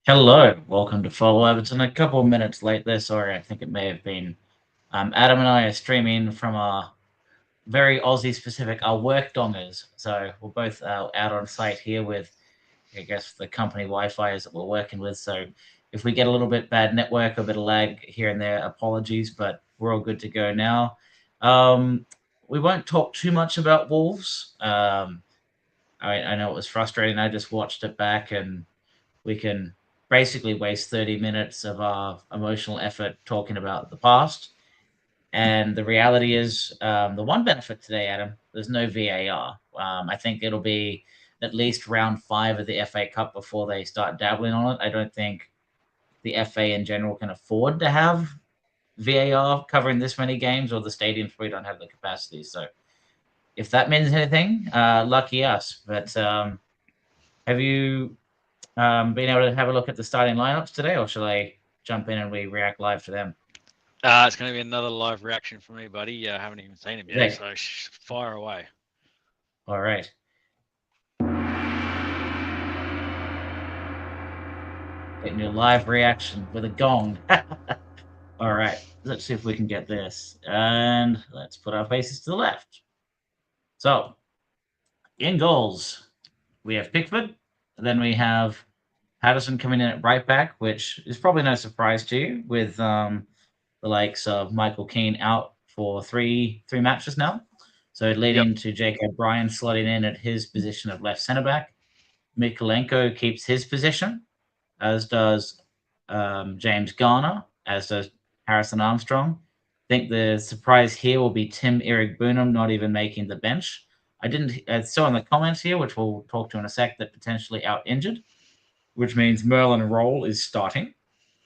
Hello, welcome to Follow Everton. A couple of minutes late there. Sorry, I think it may have been. Adam and I are streaming from our very Aussie specific, our work dongers. So we're both out on site here with, I guess, the company Wi-Fi's that we're working with. So if we get a little bit bad network or a bit of lag here and there, apologies, but we're all good to go now. We won't talk too much about Wolves. I know it was frustrating. I just watched it back and we can basically waste 30 minutes of our emotional effort talking about the past. And the reality is, the one benefit today, Adam, there's no VAR. I think it'll be at least round 5 of the FA Cup before they start dabbling on it. I don't think the FA in general can afford to have VAR covering this many games, or the stadiums probably don't have the capacity. So if that means anything, lucky us. But have you being able to have a look at the starting lineups today, or shall I jump in and we react live to them? It's going to be another live reaction for me, buddy. I haven't even seen him yet, so fire away. All right. Getting your live reaction with a gong. All right. Let's see if we can get this. And let's put our faces to the left. So, in goals, we have Pickford. Then we have Patterson coming in at right back, which is probably no surprise to you, with the likes of Michael Keane out for three matches now. So leading to Jake O'Brien slotting in at his position of left centre back. Mikolenko keeps his position, as does James Garner, as does Harrison Armstrong. I think the surprise here will be Tim Irigbunam not even making the bench. I saw in the comments here, which we'll talk to in a sec, that potentially out injured, which means Merlin Roll is starting.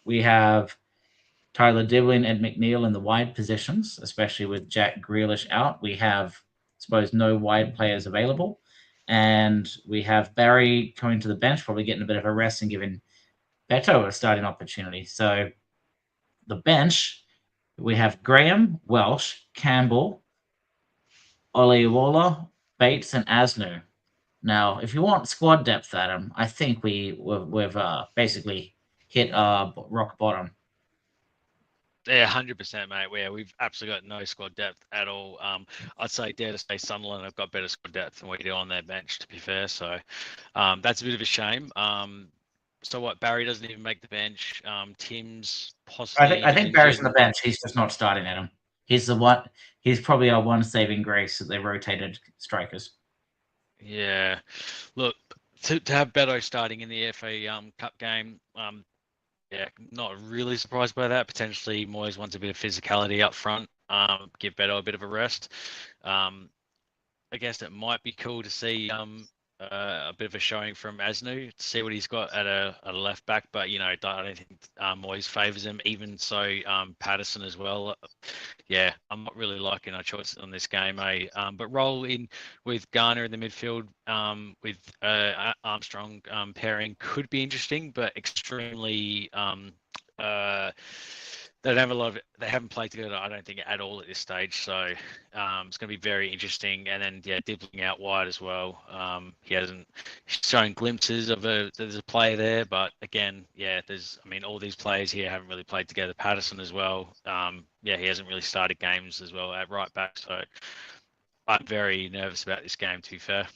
We have Tyler Dibling and McNeil in the wide positions, especially with Jack Grealish out. We have, I suppose, no wide players available. And we have Barry coming to the bench, probably getting a bit of a rest and giving Beto a starting opportunity. So the bench, we have Graham, Welsh, Campbell, Olewola, Bates, and Asnu. Now, if you want squad depth, Adam, I think we've basically hit rock bottom. Yeah, 100%, mate. We've absolutely got no squad depth at all. I'd say, dare to say, Sunderland have got better squad depth than we do on their bench, to be fair. So that's a bit of a shame. So what? Barry doesn't even make the bench. Tim's possibly. I think Barry's on the bench. He's just not starting at him. He's the one. He's probably our one saving grace that they rotated strikers. Yeah. Look, to have Beto starting in the FA Cup game, yeah, not really surprised by that. Potentially, Moyes wants a bit of physicality up front, give Beto a bit of a rest. I guess it might be cool to see a bit of a showing from Asnu to see what he's got at a left back, but I don't think Moyes favours him. Even so, Patterson as well. Yeah, I'm not really liking our choice on this game, but roll in with Garner in the midfield with Armstrong pairing could be interesting, but extremely. They don't have a lot of. They haven't played together, I don't think, at all at this stage. So it's going to be very interesting. And then Dibbling out wide as well. He hasn't shown glimpses of there's a player there, but again, all these players here haven't really played together. Patterson as well. He hasn't really started games as well at right back. So I'm very nervous about this game, to be fair.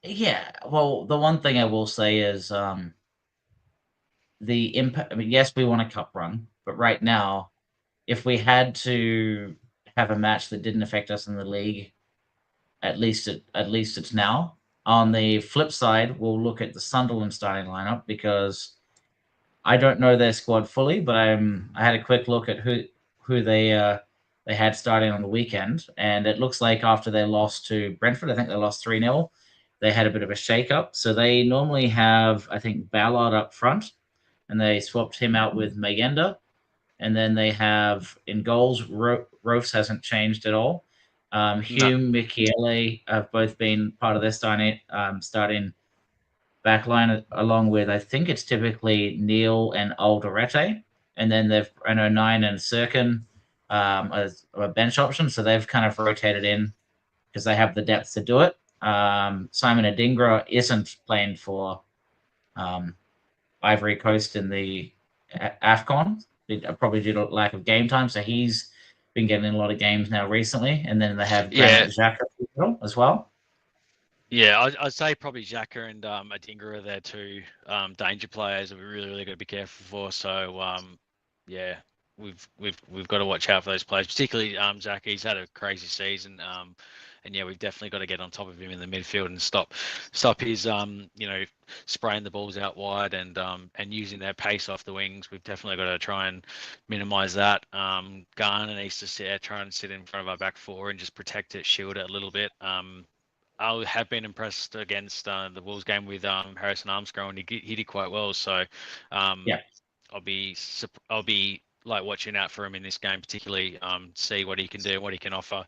Yeah, well, the one thing I will say is the impact. I mean, yes, we want a cup run, but right now, if we had to have a match that didn't affect us in the league, at least it's now. On the flip side, we'll look at the Sunderland starting lineup because I don't know their squad fully, but I had a quick look at who they had starting on the weekend, and it looks like after they lost to Brentford, I think they lost 3-0, they had a bit of a shake-up. So they normally have, I think, Ballard up front, and they swapped him out with Mayenda. And then they have in goals, Rofes hasn't changed at all. Hume, Michele have both been part of their starting backline, along with, I think it's typically Neil and Alderete. And then they've O'Nien and Sirkin as a bench option. So they've kind of rotated in because they have the depth to do it. Simon Adingra isn't playing for Ivory Coast in the AFCON, probably due to lack of game time. So he's been getting in a lot of games now recently. And then they have Yeah. Granit Xhaka as well. Yeah, I'd say probably Xhaka and Adingra are there too. Danger players that we really got to be careful for. So yeah, we've got to watch out for those players, particularly Xhaka. He's had a crazy season. And yeah, we've definitely got to get on top of him in the midfield and stop his spraying the balls out wide and using their pace off the wings. We've definitely got to try and minimise that. Garner needs to try and sit in front of our back four and just protect it, shield it a little bit. I have been impressed against the Wolves game with Harrison Armstrong, and he did quite well. So Yeah. I'll be like watching out for him in this game, particularly see what he can do, what he can offer.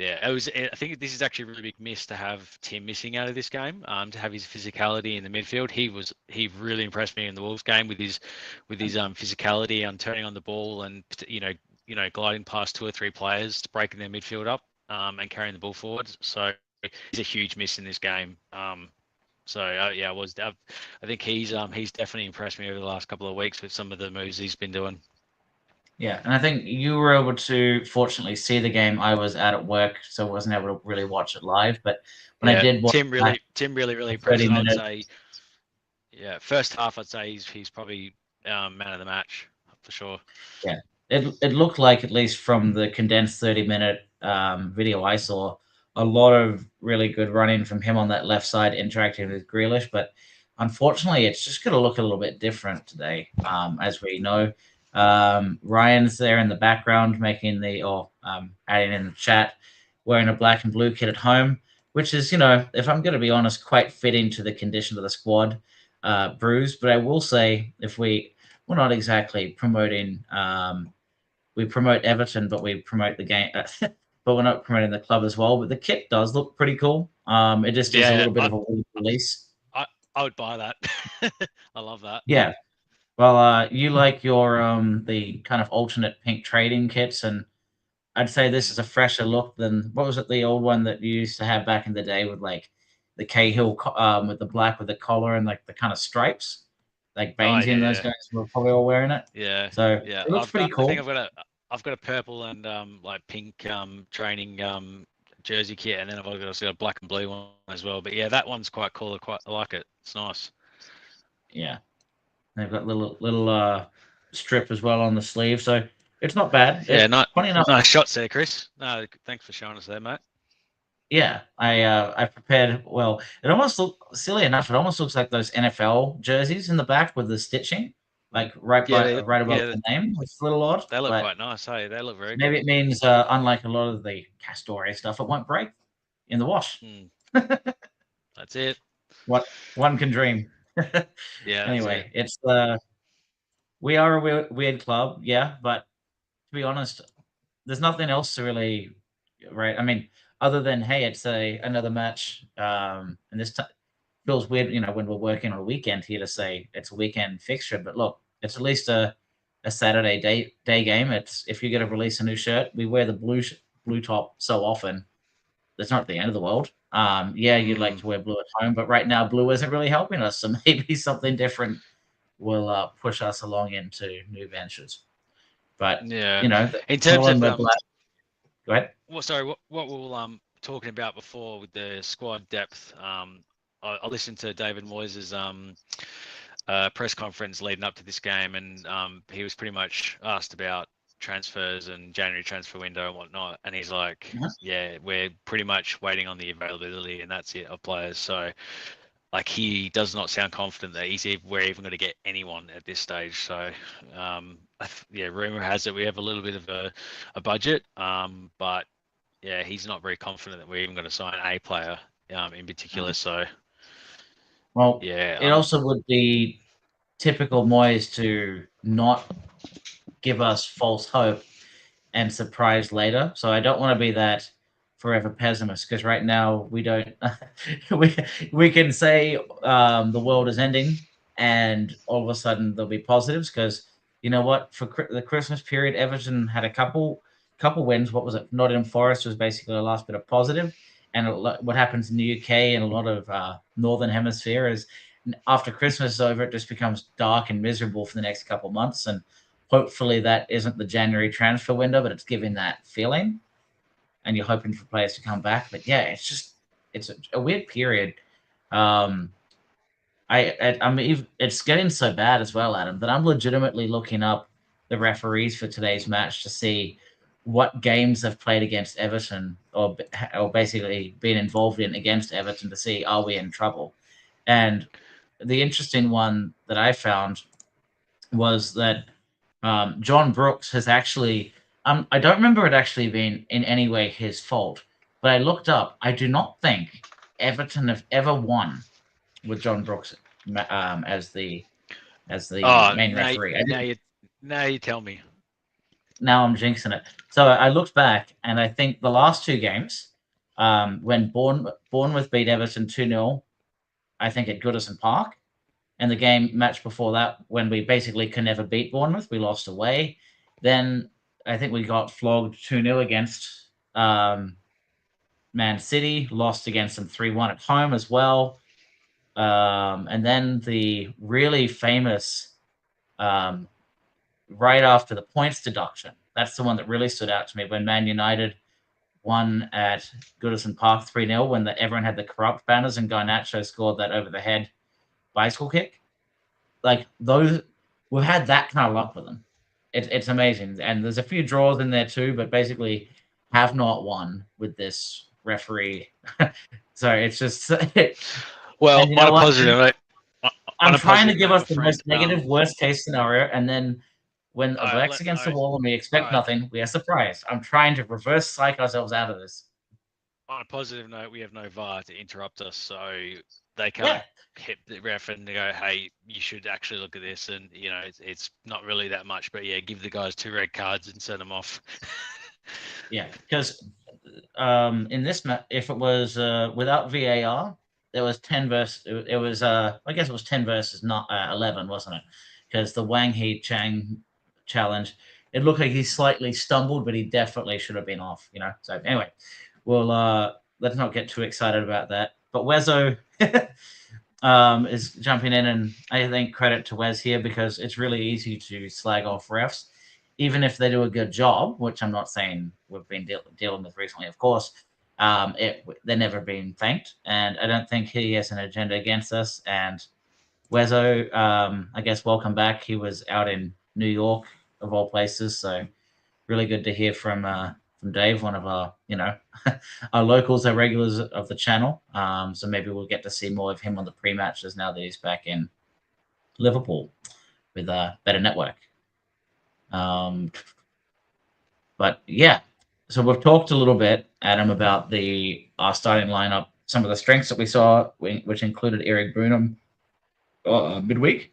Yeah, I think this is actually a really big miss to have Tim missing out of this game. To have his physicality in the midfield, he really impressed me in the Wolves game with his physicality on turning on the ball and gliding past 2 or 3 players, breaking their midfield up and carrying the ball forward. So he's a huge miss in this game. Yeah, I think he's definitely impressed me over the last couple of weeks with some of the moves he's been doing. Yeah, and I think you were able to fortunately see the game. I was out at work, so I wasn't able to really watch it live. But when I did watch Tim really impressed. 30 minutes, I'd say, yeah, first half I'd say he's probably man of the match for sure. Yeah, it looked like, at least from the condensed 30-minute video I saw, a lot of really good running from him on that left side, interacting with Grealish. But unfortunately, it's just going to look a little bit different today, as we know. Ryan's there in the background making adding in the chat, wearing a black and blue kit at home, which is, if I'm going to be honest, quite fitting to the condition of the squad, Bruce. But I will say, we're not exactly promoting, we promote Everton, but we promote the game, but we're not promoting the club as well. But the kit does look pretty cool. It just is a little bit of a weird release. I would buy that. I love that. Yeah. Well, you like your the kind of alternate pink trading kits, and I'd say this is a fresher look than, what was it, the old one that you used to have back in the day with like the Cahill with the black with the collar and like the kind of stripes, like Bainesy and those guys were probably all wearing it. Yeah. So yeah, it looks pretty cool. I think I've got a purple and like pink training jersey kit, and then I've also got a black and blue one as well. But yeah, that one's quite cool. I like it. It's nice. Yeah. They've got little strip as well on the sleeve, so it's not bad. Funny enough, nice shots there, Chris. No, thanks for showing us there, mate. Yeah, I prepared well. It almost looks, silly enough, it almost looks like those NFL jerseys in the back with the stitching, like right above the name. It's a little odd. They look quite nice, hey? They look very maybe good. It means, unlike a lot of the Castoria stuff, it won't break in the wash. That's it. What one can dream. Yeah. Anyway, it's we are a weird club, yeah, but to be honest, there's nothing else to really, right? I mean, other than, hey, it's another match, and this feels weird, when we're working on a weekend here, to say it's a weekend fixture. But look, it's at least a Saturday day game. It's, if you're going to release a new shirt, we wear the blue top so often. That's not the end of the world. You'd like to wear blue at home, but right now blue isn't really helping us. So maybe something different will push us along into new ventures. But yeah, in terms of go ahead. Well, sorry, what we were talking about before with the squad depth. I listened to David Moyes' press conference leading up to this game, and he was pretty much asked about transfers and January transfer window and whatnot, and he's like, yeah, we're pretty much waiting on the availability, and that's it, of players. So like, he does not sound confident that we're even going to get anyone at this stage. So rumor has it we have a little bit of a budget, but yeah, he's not very confident that we're even going to sign a player in particular. So well, yeah, it also would be typical Moyes to not give us false hope and surprise later. So I don't want to be that forever pessimist, because right now we don't we can say the world is ending and all of a sudden there'll be positives, because you know what, for the Christmas period, Everton had a couple wins. What was it? Nottingham Forest was basically the last bit of positive. And what happens in the UK and a lot of Northern Hemisphere is after Christmas is over, it just becomes dark and miserable for the next couple of months. And hopefully that isn't the January transfer window, but it's giving that feeling. And you're hoping for players to come back. But yeah, it's a weird period. It's getting so bad as well, Adam, that I'm legitimately looking up the referees for today's match to see what games they've played against Everton or basically been involved in against Everton to see, are we in trouble? And the interesting one that I found was that John Brooks has actually, I don't remember it actually being in any way his fault, but I looked up. I do not think Everton have ever won with John Brooks as the main referee. Now you tell me. Now I'm jinxing it. So I looked back, and I think the last two games, when Bournemouth beat Everton 2-0, I think at Goodison Park, and the match before that, when we basically can never beat Bournemouth, we lost away. Then I think we got flogged 2-0 against Man City, lost against them 3-1 at home as well. And then the really famous right after the points deduction. That's the one that really stood out to me when Man United won at Goodison Park 3-0 when everyone had the corrupt banners and Garnacho scored that over the head bicycle kick. Like those, we've had that kind of luck with them. It's amazing. And there's a few draws in there too, but basically have not won with this referee. So it's just well, on a positive. I'm trying to give us the most negative, worst case scenario, and then when the back's against the wall and we expect nothing, we are surprised. I'm trying to reverse psych ourselves out of this. On a positive note, we have no VAR to interrupt us, so they can't hit the ref and go, "Hey, you should actually look at this." And it's not really that much, but yeah, give the guys 2 red cards and send them off. Yeah, because in this match, if it was without VAR, there was 10 versus. It was I guess it was 10 versus not 11, wasn't it? Because the Wang Hee Chang challenge, it looked like he slightly stumbled, but he definitely should have been off. So anyway, well, let's not get too excited about that. But Wezo is jumping in, and I think credit to Wes here because it's really easy to slag off refs, even if they do a good job, which I'm not saying we've been dealing with recently, of course. They're never being thanked, and I don't think he has an agenda against us. And Wezo, I guess welcome back. He was out in New York, of all places, so really good to hear from Dave, one of our our locals, our regulars of the channel. So maybe we'll get to see more of him on the pre-matches now that he's back in Liverpool with a better network. But yeah, so we've talked a little bit, Adam, about our starting lineup, some of the strengths that we saw, which included Eric Brunham midweek,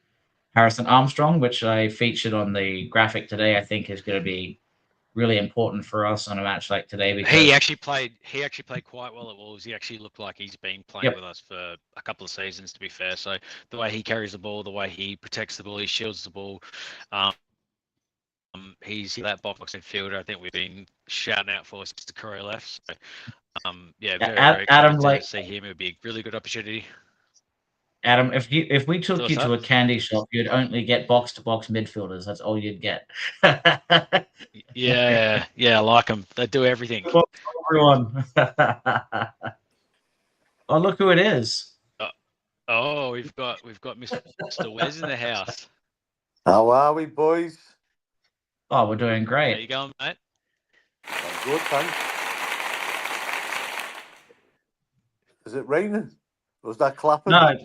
Harrison Armstrong, which I featured on the graphic today. I think is going to be really important for us on a match like today because he actually played quite well at Wolves. He actually looked like he's been playing with us for a couple of seasons, to be fair. So the way he carries the ball, the way he protects the ball, he shields the ball. He's that box midfielder I think we've been shouting out for since the career left. So very Adam, excited to see him. It would be a really good opportunity. Adam, if we took you to a candy shop, you'd only get box-to-box midfielders. That's all you'd get. yeah, I like them. They do everything. Everyone. Oh, look who it is. Oh, we've got Mr. Wes in the house. How are we, boys? Oh, we're doing great. How you going, mate? I'm good, thanks. Is it raining? Was that clapping? No.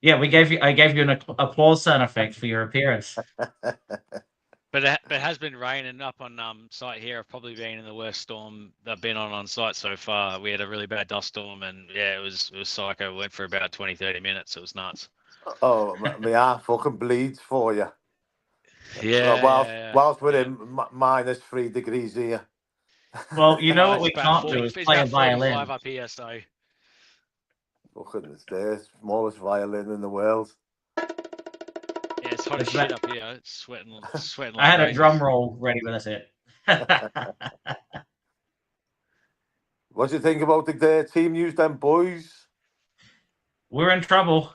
Yeah, I gave you an applause sound effect for your appearance. But it has been raining up on site here. I've probably been in the worst storm I've been on site so far. We had a really bad dust storm, and it was psycho. Went for about 20-30 minutes. It was nuts. Oh, my heart fucking bleeds for you. Yeah. Whilst we're in -3 degrees here. Well, you know what we can't do is play a violin. Up here, so. Fucking, it's the smallest violin in the world. Yeah, it's hot as shit up here. It's sweating like I had a drum roll ready, but that's it. What do you think about the team news then, boys? We're in trouble.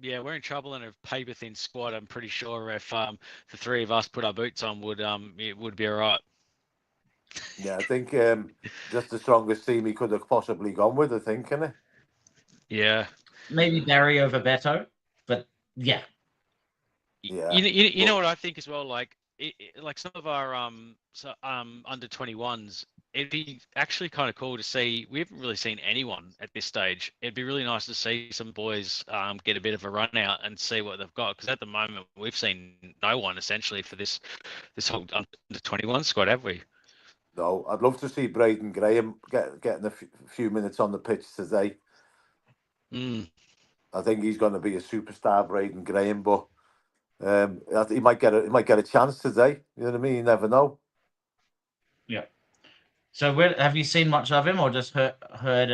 yeah, we're in trouble in a paper thin squad. I'm pretty sure if the three of us put our boots on, it would be all right. Yeah, I think just the strongest team he could have possibly gone with, I think, isn't it? Yeah. Maybe Barry over Beto, but yeah. Yeah. You know what I think as well, like like some of our under 21s, it'd be actually kind of cool to see. We haven't really seen anyone at this stage. It'd be really nice to see some boys get a bit of a run out and see what they've got, because at the moment we've seen no one essentially for this whole under 21 squad, have we? No, I'd love to see Braden Graham getting a few minutes on the pitch today. I think he's going to be a superstar, Braden Graham, but he might get a chance today. You know what I mean? You never know. Yeah. So have you seen much of him, or just heard?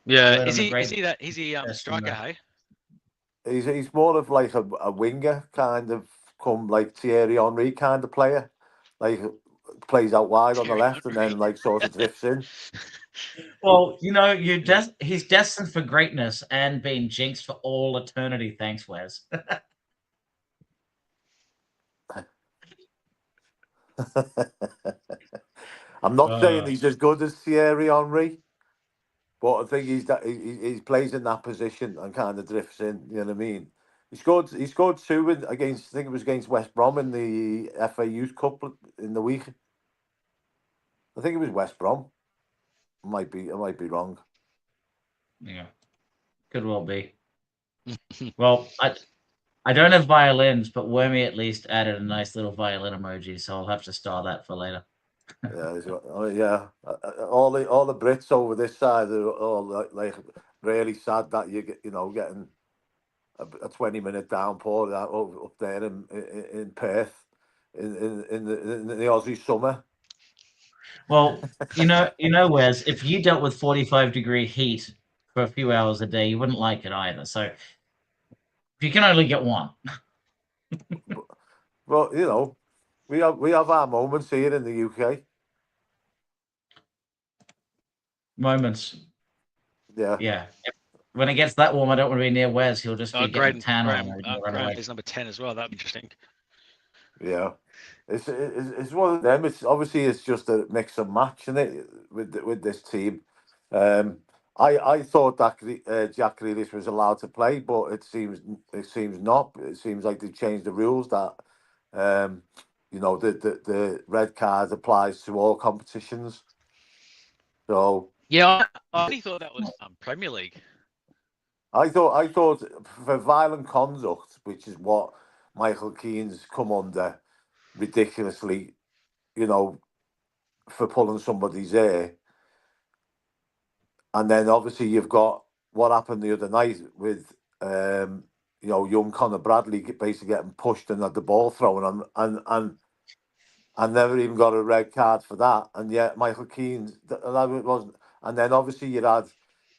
Yeah. Is he striker? Hey. He's more of like a winger kind of, come like Thierry Henry kind of player, like plays out wide on the left and then like sort of drifts in. Well, he's destined for greatness and being jinxed for all eternity. Thanks, Wes. I'm not saying he's as good as Thierry Henry, but I think he plays in that position and kind of drifts in. You know what I mean? He scored 2 against, I think it was against West Brom in the FA Youth Cup in the week. I think it was West Brom. I might be wrong. Yeah, could well be. Well, I don't have violins, but Wormy at least added a nice little violin emoji, so I'll have to star that for later. Yeah. All the Brits over this side are all like really sad that you get, getting a 20-minute downpour up there in Perth in the Aussie summer. Well, Wes, if you dealt with 45-degree heat for a few hours a day, you wouldn't like it either. So you can only get one. Well, we have our moments here in the UK. Moments. Yeah. When it gets that warm, I don't want to be near Wes. He'll just be getting a tan on. Graham is number 10 as well. That'd be interesting. Yeah. It's one of them. It's just a mix and match, isn't it, with this team. I thought that Jack Grealish was allowed to play, but it seems not. It seems like they've changed the rules that the red card applies to all competitions. So yeah, I only thought that was Premier League. I thought for violent conduct, which is what Michael Keane's come under ridiculously, for pulling somebody's hair. And then obviously you've got what happened the other night with young Conor Bradley basically getting pushed and had the ball thrown and never even got a red card for that. And yet Michael Keane, that wasn't. And then obviously you had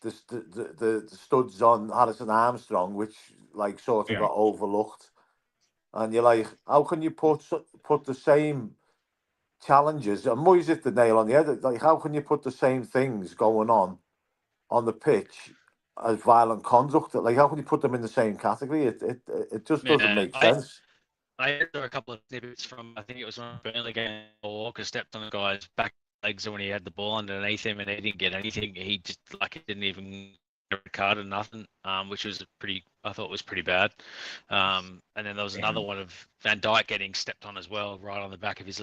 the studs on Harrison Armstrong, which like sort of got overlooked. And you're like, how can you put the same challenges? And Moyes hit the nail on the head. Like, how can you put the same things going on the pitch as violent conduct? Like, how can you put them in the same category? It just doesn't make sense. I saw a couple of snippets from, I think it was one Burnley game, or Walker stepped on the guy's back legs when he had the ball underneath him and he didn't get anything. He just he didn't even get a red card or nothing, which was I thought was pretty bad. And then there was another one of Van Dijk getting stepped on as well, right on the back of his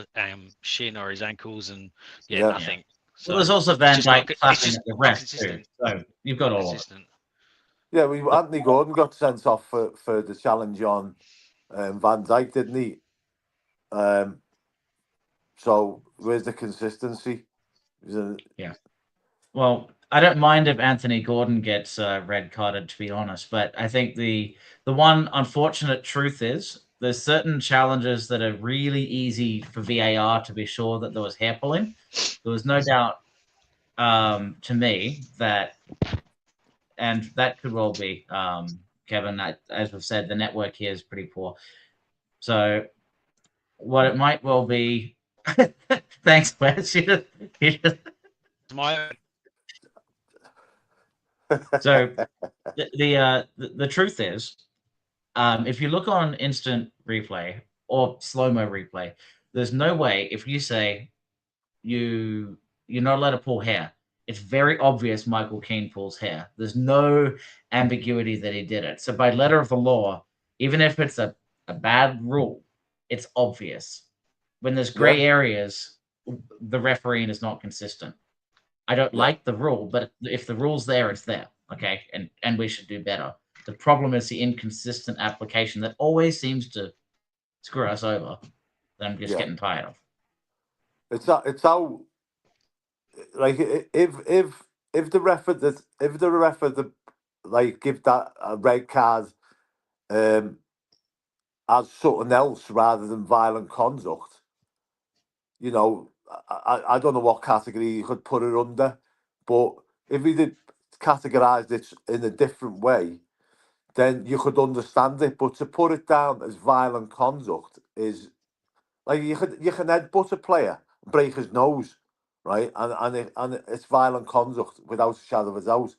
shin or his ankles, and nothing. So there's also Van Dijk clapping at the ref too. So you've got all of it. Yeah, Anthony Gordon got sent off for the challenge on Van Dijk, didn't he? So where's the consistency? Yeah. Well, I don't mind if Anthony Gordon gets red carded, to be honest, but I think the one unfortunate truth is there's certain challenges that are really easy for VAR to be sure that there was hair pulling. There was no doubt to me that, and that could well be, Kevin, as we've said, the network here is pretty poor. So what it might well be, thanks, Wes. So the truth is if you look on instant replay or slow-mo replay, there's no way if you say you're not allowed to pull hair. It's very obvious Michael Keane pulls hair. There's no ambiguity that he did it. So by letter of the law, even if it's a bad rule, it's obvious. When there's gray areas, the refereeing is not consistent. I don't like the rule, but if the rule's there, it's there. Okay, and we should do better. The problem is the inconsistent application that always seems to screw us over. That I'm just getting tired of. It's how like if the ref like give that a red card as something else rather than violent conduct, you know, I don't know what category you could put it under, but if he did categorise it in a different way, then you could understand it. But to put it down as violent conduct is like you can headbutt a player, break his nose, right, and it's violent conduct without a shadow of a doubt.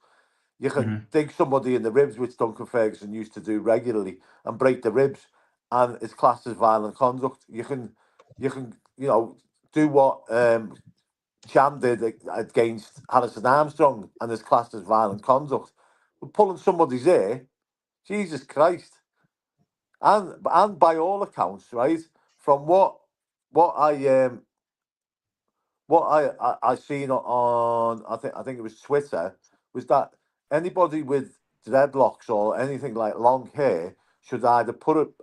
You can dig somebody in the ribs, which Duncan Ferguson used to do regularly, and break the ribs, and it's classed as violent conduct. You can do what Cham did against Harrison Armstrong, and it's classed as violent conduct. But pulling somebody's ear, Jesus Christ, and by all accounts, right, from what I seen on I think it was Twitter, was that anybody with dreadlocks or anything like long hair should either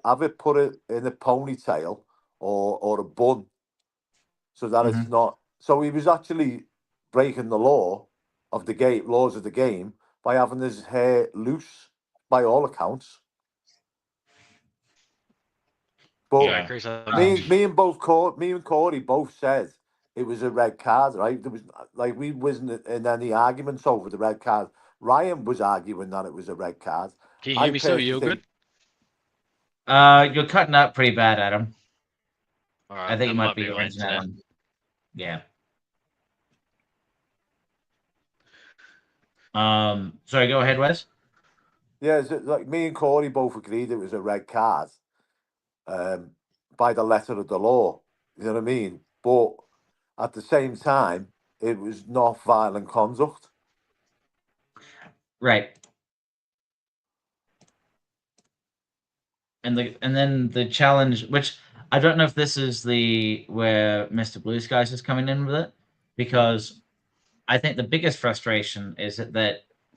have it put it in a ponytail or a bun, so that it's not. So he was actually breaking the laws of the game by having his hair loose, by all accounts. But Chris, me and Corey both said it was a red card, right? There was like we wasn't in any arguments over the red card. Ryan was arguing that it was a red card. Can you hear me still? You're good? You're cutting up pretty bad, Adam. All right, I think it might be your internet. Yeah. Sorry, go ahead, Wes. Yeah, like me and Corey both agreed it was a red card, by the letter of the law. You know what I mean? But at the same time, it was not violent conduct. Right. And then the challenge, which I don't know if this is where Mr. Blue Skies is coming in with it, because I think the biggest frustration is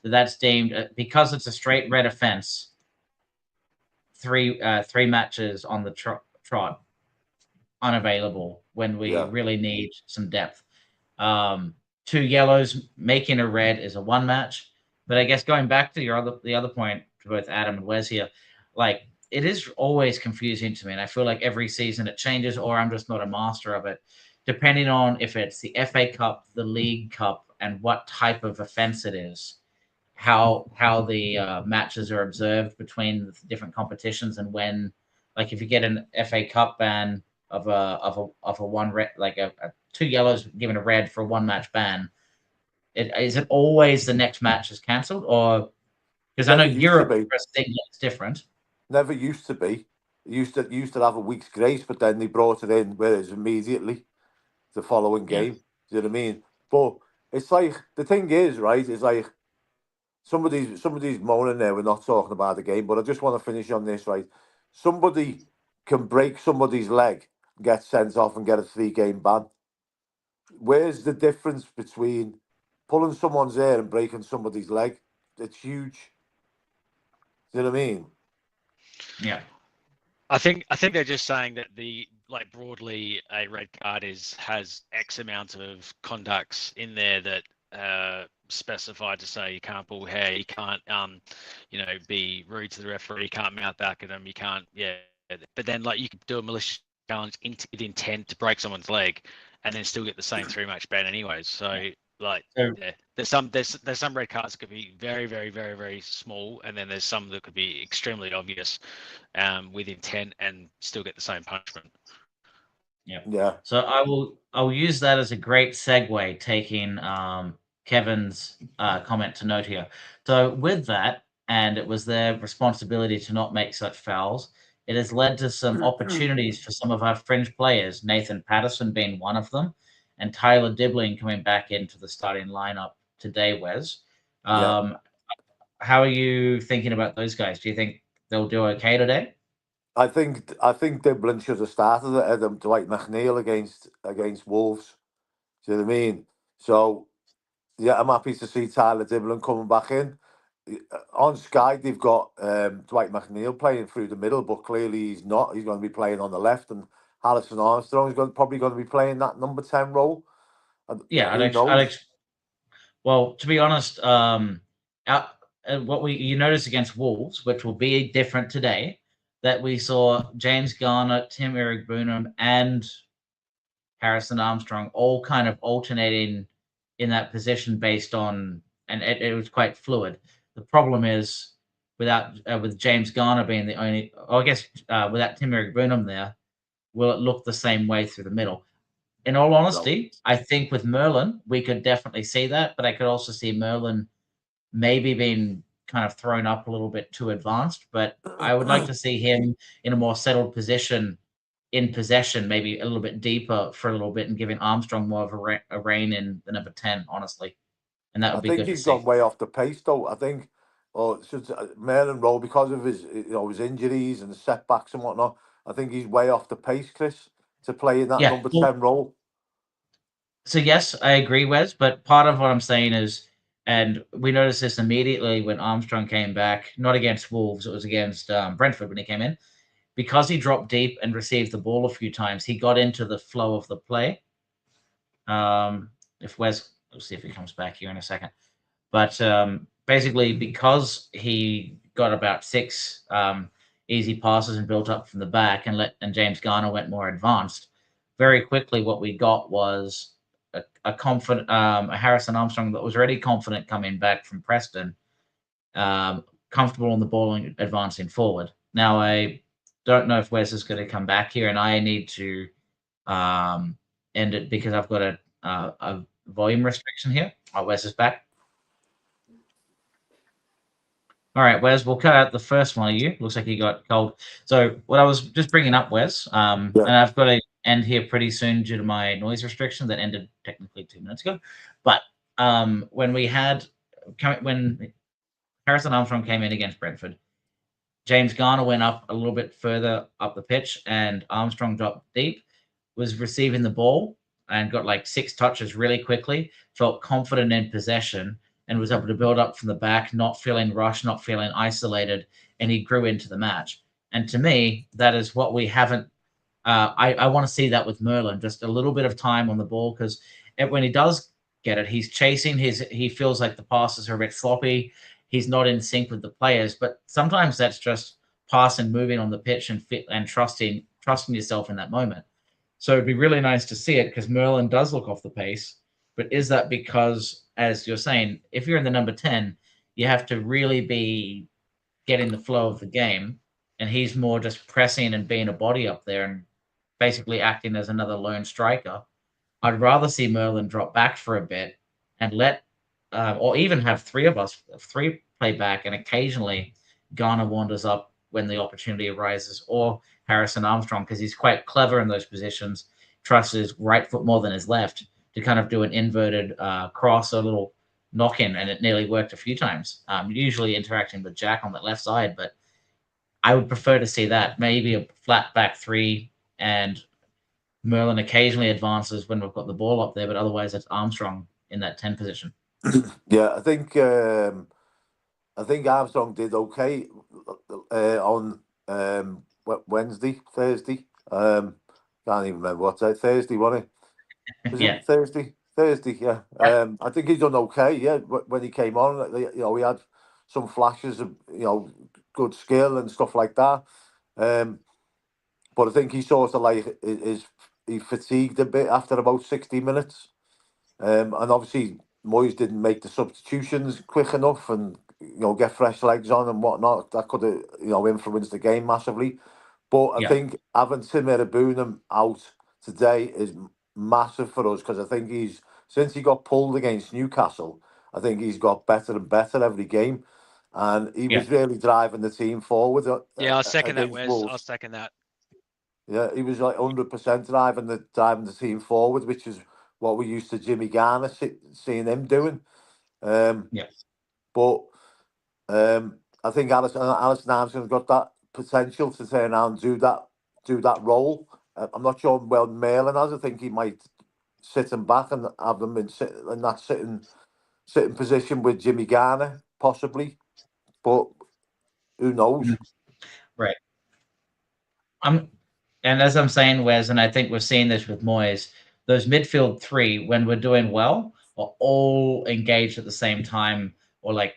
that's deemed, because it's a straight red offense, three matches on the trot unavailable when we really need some depth. 2 yellows making a red is a 1 match. But I guess going back to the other point to both Adam and Wes here, like it is always confusing to me, and I feel like every season it changes, or I'm just not a master of it, depending on if it's the FA Cup, the League Cup, and what type of offence it is, how the matches are observed between the different competitions, and when, like, if you get an FA Cup ban of a 1 red, like a 2 yellows given a red for a 1 match ban, is it always the next match is cancelled, or because I know Europe it's different. Never used to be. Used to have a week's grace, but then they brought it in where it's immediately the following game. Do you know what I mean? But it's like the thing is, right? It's like somebody's moaning there. We're not talking about the game, but I just want to finish on this, right? Somebody can break somebody's leg, get sent off, and get a 3-game ban. Where's the difference between pulling someone's hair and breaking somebody's leg? It's huge. Do you know what I mean? Yeah. I think they're just saying that broadly a red card has X amount of conducts in there that specified to say you can't pull hair, you can't be rude to the referee, you can't mouth back at them, you can't but then like you could do a malicious challenge with intent to break someone's leg and then still get the same 3-match ban anyways. So there's some red cards that could be very, very, very, very small, and then there's some that could be extremely obvious with intent and still get the same punishment. Yeah. So I'll use that as a great segue, taking Kevin's comment to note here. So with that, and it was their responsibility to not make such fouls. It has led to some opportunities for some of our fringe players, Nathan Patterson being one of them, and Tyler Dibling coming back into the starting lineup today, Wes. How are you thinking about those guys? Do you think they'll do okay today? I think Dibblin should have started at Dwight McNeil against Wolves. Do you know what I mean? So yeah, I'm happy to see Tyler Dibblin coming back in. On Sky, they've got Dwight McNeil playing through the middle, but clearly he's not. He's going to be playing on the left, and Harrison Armstrong is probably going to be playing that number 10 role. Yeah, who knows? Well, to be honest, what you notice against Wolves, which will be different today, that we saw James Garner, Tim Eric-Boonham, and Harrison Armstrong all kind of alternating in that position based on, and it was quite fluid. The problem is with James Garner being the only, I guess without Tim Eric-Boonham there, will it look the same way through the middle? In all honesty, I think with Merlin, we could definitely see that, but I could also see Merlin maybe being kind of thrown up a little bit too advanced. But I would like to see him in a more settled position in possession, maybe a little bit deeper for a little bit, and giving Armstrong more of a reign in the number 10, honestly. And that would be good to see. I think he's gone way off the pace, though. I think, Merlin roll, because of his his injuries and setbacks and whatnot, I think he's way off the pace, Chris, to play in that number 10 role. So yes, I agree, Wes. But part of what I'm saying is, and we noticed this immediately when Armstrong came back, not against Wolves, it was against Brentford when he came in. Because he dropped deep and received the ball a few times, he got into the flow of the play. If Wes, we'll see if he comes back here in a second. But basically, because he got about 6 easy passes and built up from the back, and James Garner went more advanced, very quickly what we got was a confident a Harrison Armstrong that was already confident coming back from Preston, comfortable on the ball and advancing forward. Now I don't know if Wes is going to come back here, and I need to end it because I've got a volume restriction here. Oh, Wes is back. All right, Wes, we'll cut out the first one of you. Looks like you got cold. So what I was just bringing up, Wes, and I've got to end here pretty soon due to my noise restriction that ended technically 2 minutes ago. But when Harrison Armstrong came in against Brentford, James Garner went up a little bit further up the pitch, and Armstrong dropped deep, was receiving the ball, and got like 6 touches really quickly, felt confident in possession, and was able to build up from the back, not feeling rushed, not feeling isolated, and he grew into the match. And to me, that is what we haven't. I want to see that with Merlin, just a little bit of time on the ball, because when he does get it, he's chasing. He feels like the passes are a bit sloppy. He's not in sync with the players, but sometimes that's just passing, moving on the pitch, and trusting yourself in that moment. So it'd be really nice to see it, because Merlin does look off the pace. But is that because, as you're saying, if you're in the number 10, you have to really be getting the flow of the game, and he's more just pressing and being a body up there and basically acting as another lone striker? I'd rather see Merlin drop back for a bit and let, or even have 3 play back, and occasionally Garner wanders up when the opportunity arises, or Harrison Armstrong, because he's quite clever in those positions, trusts his right foot more than his left to kind of do an inverted cross or a little knock in, and it nearly worked a few times. Usually interacting with Jack on that left side, but I would prefer to see that. Maybe a flat back 3, and Merlin occasionally advances when we've got the ball up there, but otherwise it's Armstrong in that 10 position. Yeah, I think Armstrong did okay on Thursday. Can't even remember what day. Thursday, wasn't it? Was it Thursday? Thursday, yeah. I think he's done okay. Yeah, when he came on, he had some flashes of good skill and stuff like that. But I think he sort of like he fatigued a bit after about 60 minutes. And obviously Moyes didn't make the substitutions quick enough and get fresh legs on and whatnot. That could have influenced the game massively. But I think having Tim Eric-Boonham out today is massive for us, because I think since he got pulled against Newcastle, I think he's got better and better every game. and he was really driving the team forward. Yeah, I'll second that, against Wes. Wolves. I'll second that. Yeah, he was like 100% driving the team forward, which is what we used to Jimmy Garner seeing him doing. But I think Alison Armstrong's got that potential to turn around and do that role. I'm not sure well Merlin has. I think he might sit him back and have them in that sitting position with Jimmy Garner possibly, but who knows? Right. And as I'm saying, Wes, and I think we're seeing this with Moyes, those midfield three, when we're doing well, are all engaged at the same time, or like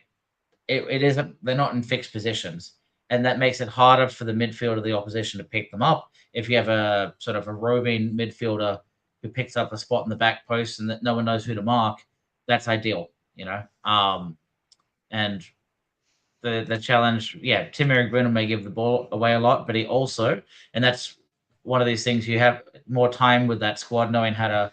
it isn't. They're not in fixed positions, and that makes it harder for the midfield of the opposition to pick them up. If you have a sort of a roving midfielder who picks up a spot in the back post and that no one knows who to mark, that's ideal, and the challenge, Tim Eric may give the ball away a lot, but he also, and that's one of these things, you have more time with that squad knowing how to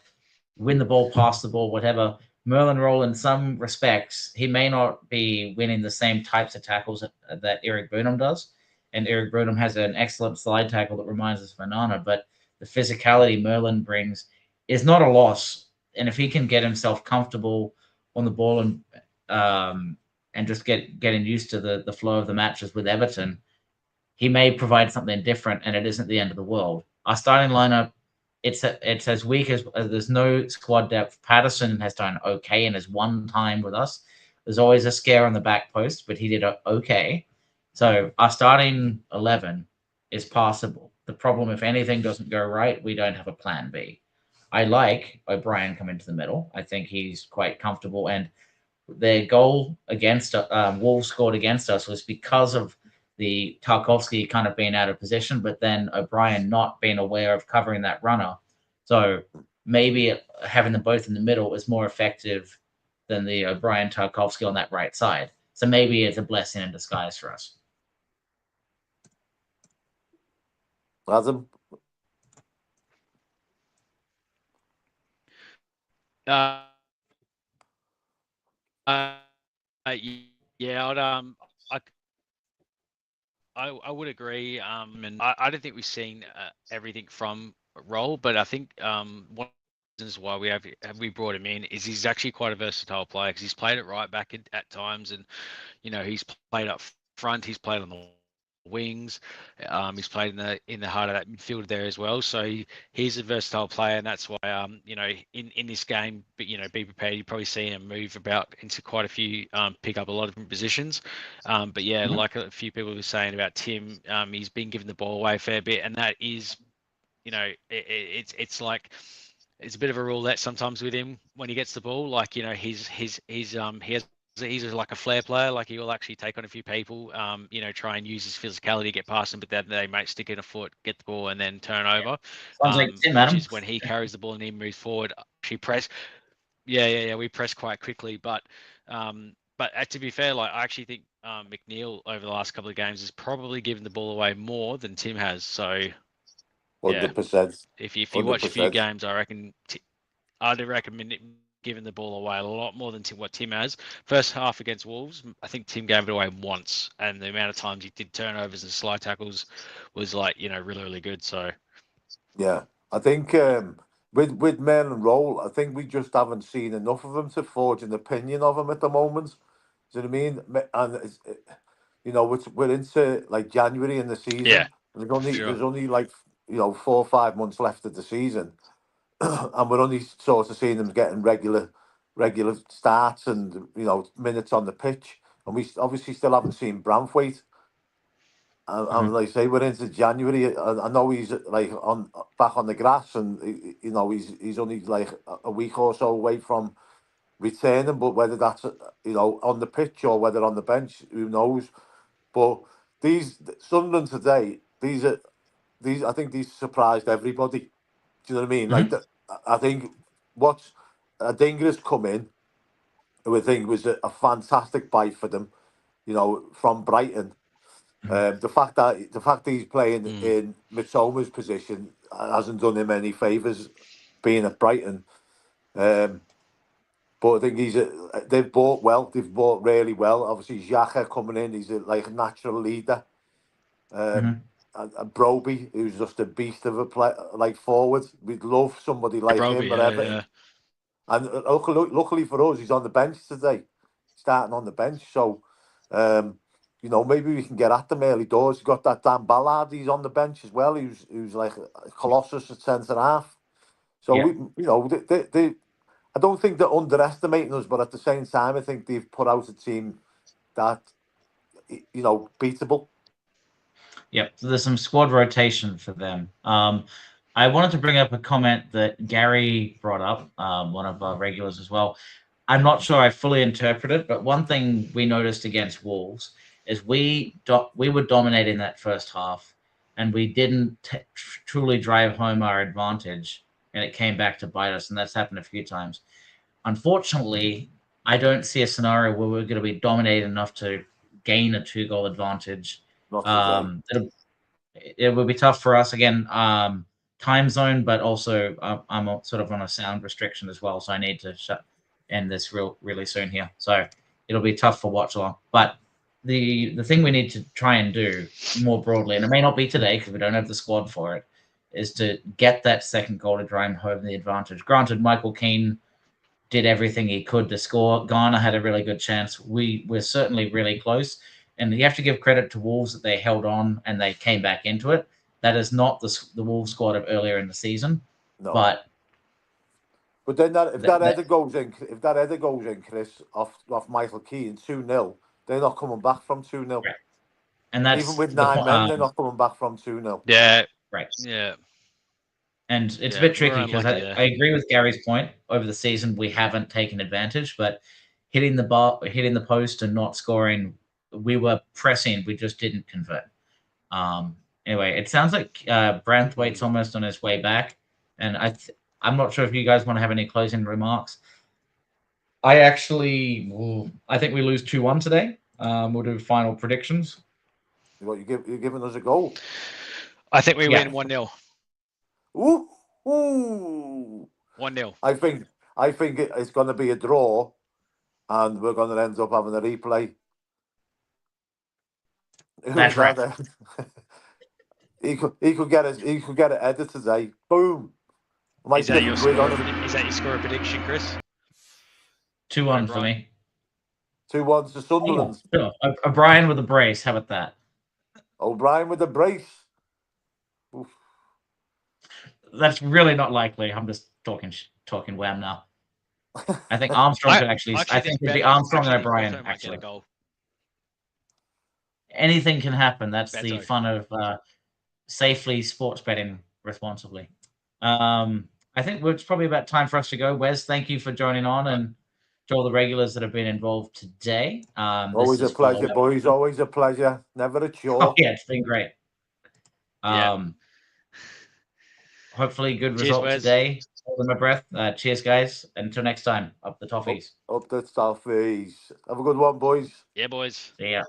win the ball, pass the ball, whatever. Merlin Roll, in some respects, he may not be winning the same types of tackles that Eric Burnham does. And Eric Burnham has an excellent slide tackle that reminds us of Onana, but the physicality Merlin brings is not a loss. And if he can get himself comfortable on the ball and just getting used to the flow of the matches with Everton, he may provide something different, and it isn't the end of the world. Our starting lineup, it's as weak as there's no squad depth. Patterson has done okay in his one time with us. There's always a scare on the back post, but he did okay. So our starting 11 is passable. The problem, if anything doesn't go right, we don't have a plan B. I like O'Brien coming to the middle. I think he's quite comfortable, and their goal against Wolves scored against us was because of the Tarkovsky kind of being out of position, but then O'Brien not being aware of covering that runner. So maybe having them both in the middle is more effective than the O'Brien Tarkovsky on that right side. So maybe it's a blessing in disguise for us. Adam? Yeah, I would agree. And I don't think we've seen everything from Roll, but I think one of the reasons why we brought him in is he's actually quite a versatile player, because he's played it right back at times, and he's played up front, he's played on the wings, he's played in the heart of that midfield there as well. So he's a versatile player, and that's why in this game, but be prepared. You probably see him move about into quite a few, pick up a lot of different positions. But yeah, like a few people were saying about Tim, he's been given the ball away a fair bit, and that is, it's like, it's a bit of a roulette sometimes with him when he gets the ball. Like he's like a flair player. Like he will actually take on a few people, try and use his physicality to get past them, but then they might stick in a foot, get the ball, and then turn over. Sounds like Tim, Adam. Which is when he carries the ball and he moves forward. She press. Yeah. We press quite quickly, but to be fair, like I actually think McNeil over the last couple of games has probably given the ball away more than Tim has. So 100%. If you watch a few games, I reckon I'd recommend giving the ball away a lot more than what Tim has. First half against Wolves, I think Tim gave it away once, and the amount of times he did turnovers and slide tackles was like really, really good. So yeah, I think with Merlin Roll, I think we just haven't seen enough of him to forge an opinion of him at the moment. Do you know what I mean? And it's, we're into like January in the season. Yeah, and there's only like 4 or 5 months left of the season, and we're only sort of seeing them getting regular starts and minutes on the pitch, and we obviously still haven't seen Branthwaite. And like I say, we're into January. I know he's like back on the grass, and he's only like a week or so away from returning. But whether that's on the pitch or whether on the bench, who knows? But these Sunderland today, I think these surprised everybody. Do you know what I mean? Like I think what's Adingra's come in, who I think was a fantastic bite for them. From Brighton. The fact that he's playing in Mitsoma's position hasn't done him any favours being at Brighton. But I think they've bought well. They've bought really well. Obviously, Xhaka coming in, he's like a natural leader. And Broby, who's just a beast of a play, like forward. We'd love somebody like him at Everton. Yeah. And luckily for us, he's on the bench today, starting on the bench. So, you know, maybe we can get at them early doors. You've got that Dan Ballard, he's on the bench as well, who's like a colossus at centre half. So, we, you know, they I don't think they're underestimating us, but at the same time, I think they've put out a team that, you know, beatable. Yep, so there's some squad rotation for them. I wanted to bring up a comment that Gary brought up, one of our regulars as well. I'm not sure I fully interpreted, but one thing we noticed against Wolves is we were dominating that first half, and we didn't truly drive home our advantage, and it came back to bite us, and that's happened a few times. Unfortunately, I don't see a scenario where we're going to be dominated enough to gain a 2-goal advantage. It will be tough for us again, time zone, but also I'm sort of on a sound restriction as well, so I need to end this really soon here. So it'll be tough for watch along. But the thing we need to try and do more broadly, and it may not be today because we don't have the squad for it, is to get that second goal to drive home the advantage. Granted, Michael Keane did everything he could to score. Garner had a really good chance. We were certainly really close. And you have to give credit to Wolves that they held on and they came back into it. That is not the Wolves squad of earlier in the season. No. But then if that header goes in, Chris, off Michael Keane, 2-0, they're not coming back from 2-0. Right. And that's even with 9 men, they're not coming back from 2-0. Yeah. Right. Yeah. And it's a bit tricky because I agree with Gary's point. Over the season, we haven't taken advantage, but hitting the post and not scoring, we were pressing, we just didn't convert. Anyway, it sounds like Branthwaite's almost on his way back, and I'm not sure if you guys want to have any closing remarks. I think we lose 2-1 today. We'll do final predictions. What, you're giving us a goal? I think we win 1-0. Ooh. 1-0. I think it's going to be a draw, and we're going to end up having a replay. That's right. he could get it header today. Boom. Is that your score prediction, Chris? 2-1 for me. 2-1 to Sunderland. Oh, O'Brien with a brace. How about that? O'Brien with a brace. Oof. That's really not likely. I'm just talking wham now. I think Armstrong could actually. I think it'd be Armstrong and O'Brien actually. Anything can happen. That's the fun of safely sports betting responsibly. I think it's probably about time for us to go. Wes, thank you for joining on, and to all the regulars that have been involved today. Always a pleasure, boys. Always a pleasure. Never a chore. Oh, yeah, it's been great. Hopefully, good result today. Hold my breath. Cheers, guys. Until next time, up the Toffees. Up the Toffees. Have a good one, boys. Yeah, boys. See ya.